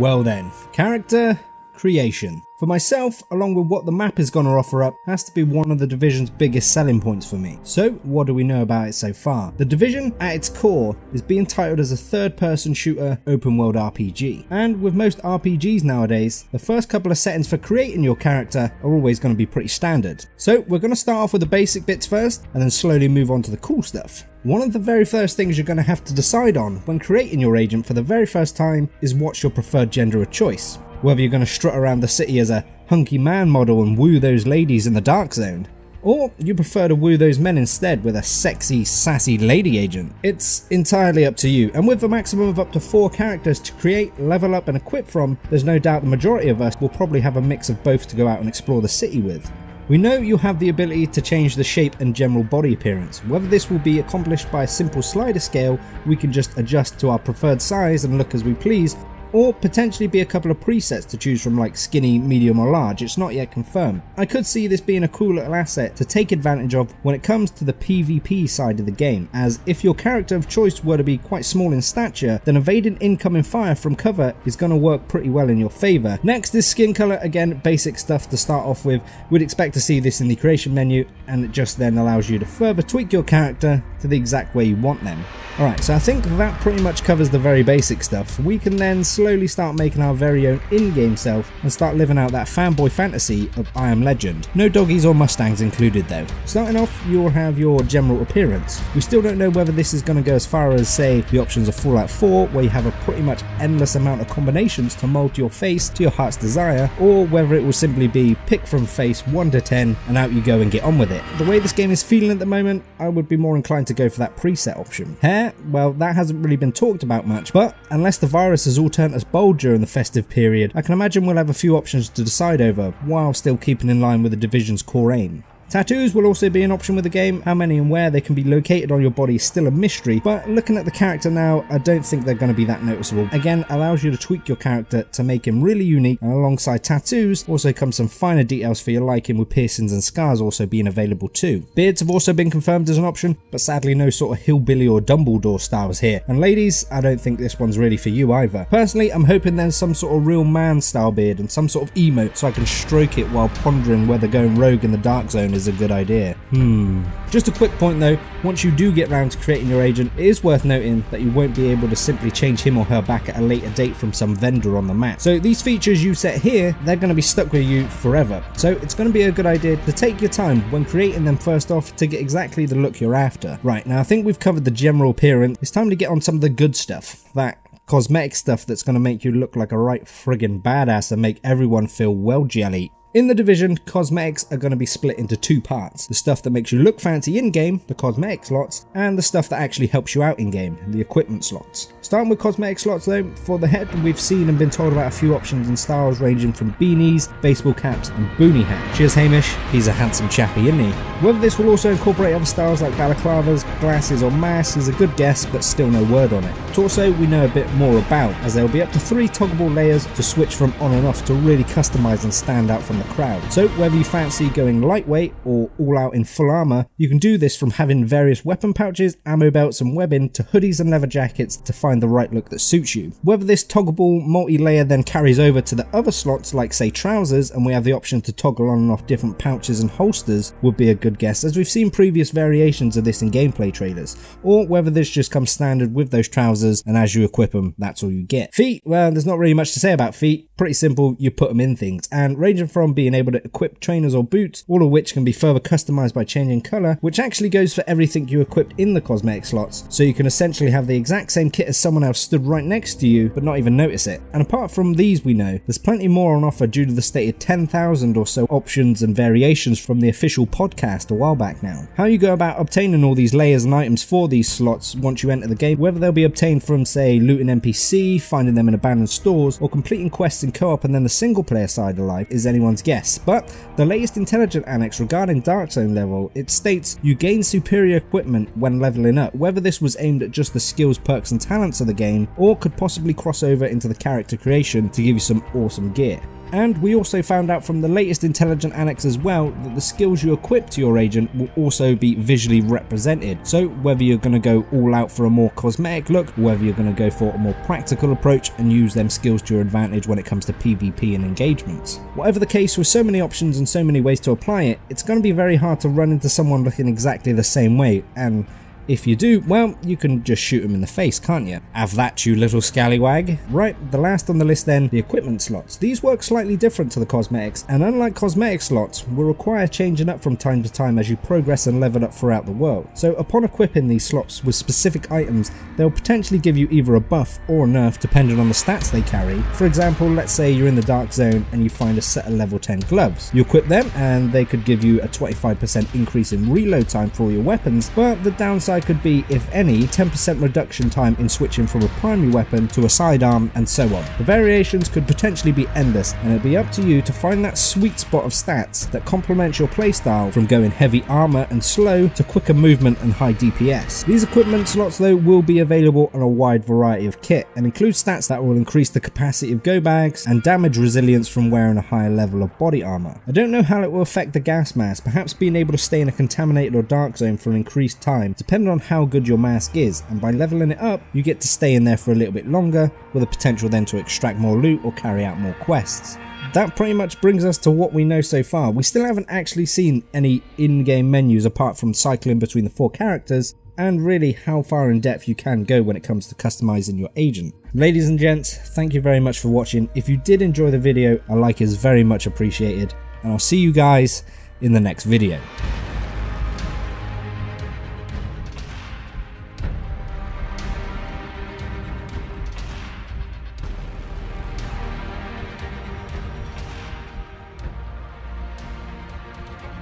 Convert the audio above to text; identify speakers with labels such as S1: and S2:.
S1: Well then, character creation. For myself, along with what the map is going to offer up, has to be one of the Division's biggest selling points for me. So what do we know about it so far? The Division, at its core, is being titled as a third-person shooter open world RPG. And with most RPGs nowadays, the first couple of settings for creating your character are always going to be pretty standard. So we're going to start off with the basic bits first, and then slowly move on to the cool stuff. One of the very first things you're going to have to decide on when creating your agent for the very first time is what's your preferred gender of choice. Whether you're going to strut around the city as a hunky man model and woo those ladies in the dark zone, or you prefer to woo those men instead with a sexy, sassy lady agent. It's entirely up to you, and with a maximum of up to 4 characters to create, level up and equip from, there's no doubt the majority of us will probably have a mix of both to go out and explore the city with. We know you'll have the ability to change the shape and general body appearance. Whether this will be accomplished by a simple slider scale we can just adjust to our preferred size and look as we please, or potentially be a couple of presets to choose from like skinny, medium or large. It's not yet confirmed. I could see this being a cool little asset to take advantage of when it comes to the PvP side of the game, as if your character of choice were to be quite small in stature, then evading incoming fire from cover is going to work pretty well in your favour. Next is skin colour. Again, basic stuff to start off with. We'd expect to see this in the creation menu, and it just then allows you to further tweak your character to the exact way you want them. Alright, so I think that pretty much covers the very basic stuff. We can then slowly start making our very own in-game self and start living out that fanboy fantasy of I Am Legend. No doggies or mustangs included though. Starting off, you'll have your general appearance. We still don't know whether this is going to go as far as, say, the options of Fallout 4, where you have a pretty much endless amount of combinations to mold your face to your heart's desire, or whether it will simply be pick from face 1 to 10 and out you go and get on with it. The way this game is feeling at the moment, I would be more inclined to go for that preset option. Hair? Well, that hasn't really been talked about much, but unless the virus has all turned us bold during the festive period, I can imagine we'll have a few options to decide over, while still keeping in line with the Division's core aim. Tattoos will also be an option with the game. How many and where they can be located on your body is still a mystery, but looking at the character now, I don't think they're going to be that noticeable. Again, allows you to tweak your character to make him really unique, and alongside tattoos also comes some finer details for your liking, with piercings and scars also being available too. Beards have also been confirmed as an option, but sadly no sort of hillbilly or Dumbledore styles here. And ladies, I don't think this one's really for you either. Personally, I'm hoping there's some sort of real man style beard and some sort of emote so I can stroke it while pondering whether going rogue in the dark zone is a good idea. Just a quick point though, once you do get round to creating your agent, it is worth noting that you won't be able to simply change him or her back at a later date from some vendor on the map. So these features you set here, they're going to be stuck with you forever. So it's going to be a good idea to take your time when creating them first off to get exactly the look you're after. Right, now I think we've covered the general appearance. It's time to get on some of the good stuff. That cosmetic stuff that's going to make you look like a right friggin' badass and make everyone feel well jelly. In the Division, cosmetics are going to be split into 2 parts. The stuff that makes you look fancy in-game, the cosmetic slots, and the stuff that actually helps you out in-game, the equipment slots. Starting with cosmetic slots though, for the head we've seen and been told about a few options and styles ranging from beanies, baseball caps and boonie hats. Cheers Hamish, he's a handsome chappy isn't he? Whether this will also incorporate other styles like balaclavas, glasses or masks is a good guess, but still no word on it. Torso we know a bit more about, as there will be up to 3 toggleable layers to switch from on and off to really customize and stand out from the crowd. So whether you fancy going lightweight or all out in full armor, you can do this from having various weapon pouches, ammo belts and webbing to hoodies and leather jackets to find the right look that suits you. Whether this toggleable multi-layer then carries over to the other slots like say trousers, and we have the option to toggle on and off different pouches and holsters, would be a good guess, as we've seen previous variations of this in gameplay trailers, or whether this just comes standard with those trousers and as you equip them that's all you get. Feet, well there's not really much to say about feet. Pretty simple, you put them in things, and ranging from being able to equip trainers or boots, all of which can be further customized by changing colour, which actually goes for everything you equipped in the cosmetic slots, so you can essentially have the exact same kit as someone else stood right next to you but not even notice it. And apart from these we know, there's plenty more on offer due to the stated 10,000 or so options and variations from the official podcast a while back now. How you go about obtaining all these layers and items for these slots once you enter the game, whether they'll be obtained from say looting NPC, finding them in abandoned stores, or completing quests in co-op and then the single player side of life is anyone's guess, but the latest intelligent annex regarding Dark Zone level, it states you gain superior equipment when leveling up. Whether this was aimed at just the skills, perks and talents of the game, or could possibly cross over into the character creation to give you some awesome gear. And we also found out from the latest Intelligent Annex as well that the skills you equip to your agent will also be visually represented. So whether you're going to go all out for a more cosmetic look, or whether you're going to go for a more practical approach and use them skills to your advantage when it comes to PvP and engagements. Whatever the case, with so many options and so many ways to apply it, it's going to be very hard to run into someone looking exactly the same way, and if you do, well, you can just shoot him in the face, can't you? Have that, you little scallywag. Right, the last on the list then, the equipment slots. These work slightly different to the cosmetics, and unlike cosmetic slots, will require changing up from time to time as you progress and level up throughout the world. So upon equipping these slots with specific items, they'll potentially give you either a buff or a nerf depending on the stats they carry. For example, let's say you're in the dark zone and you find a set of level 10 gloves. You equip them and they could give you a 25% increase in reload time for all your weapons, but the downside could be, if any, 10% reduction time in switching from a primary weapon to a sidearm, and so on. The variations could potentially be endless, and it'll be up to you to find that sweet spot of stats that complements your playstyle, from going heavy armor and slow to quicker movement and high DPS. These equipment slots though will be available on a wide variety of kit and include stats that will increase the capacity of go bags and damage resilience from wearing a higher level of body armor. I don't know how it will affect the gas mask, perhaps being able to stay in a contaminated or dark zone for an increased time, depending on how good your mask is, and by leveling it up you get to stay in there for a little bit longer, with the potential then to extract more loot or carry out more quests. That pretty much brings us to what we know so far. We still haven't actually seen any in-game menus apart from cycling between the 4 characters, and really how far in depth you can go when it comes to customizing your agent. Ladies and gents, thank you very much for watching. If you did enjoy the video, a like is very much appreciated, and I'll see you guys in the next video.